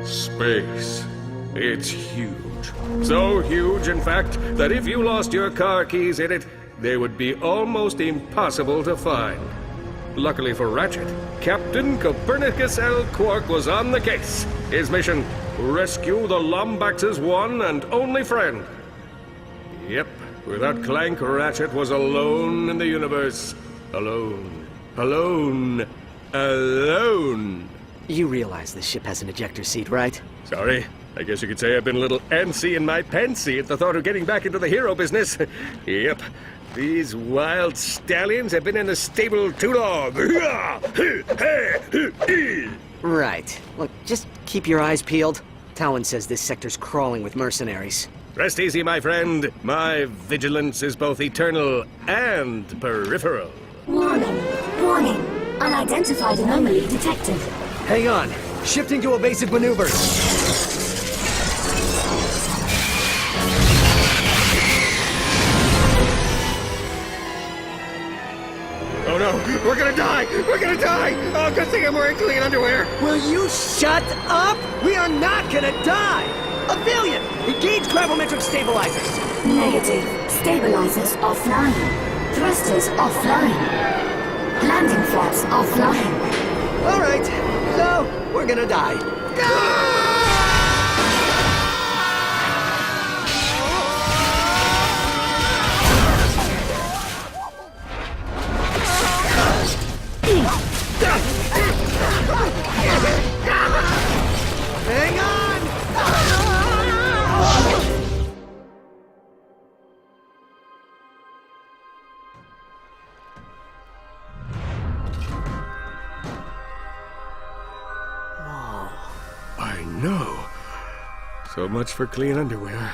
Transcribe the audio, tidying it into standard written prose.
Space. It's huge. So huge, in fact, that if you lost your car keys in it, they would be almost impossible to find. Luckily for Ratchet, Captain Copernicus L. Quark was on the case. His mission, rescue the Lombax's one and only friend. Yep, without Clank, Ratchet was alone in the universe. Alone. Alone. Alone. You realize this ship has an ejector seat, right? Sorry. I guess you could say I've been a little antsy in my pantsy at the thought of getting back into the hero business. Yep. These wild stallions have been in the stable too long. Right. Look, just keep your eyes peeled. Talon says this sector's crawling with mercenaries. Rest easy, my friend. My vigilance is both eternal and peripheral. Warning. Warning. Unidentified anomaly detected. Hang on. Shifting to evasive maneuvers. Oh no, we're gonna die! We're gonna die! Oh, good thing I'm wearing clean underwear! Will you shut up? We are not gonna die! Aphelion, engage gravimetric stabilizers. Negative. Stabilizers offline. Thrusters offline. Landing flaps offline. All right, so we're gonna die. Hang on! I know. So much for clean underwear.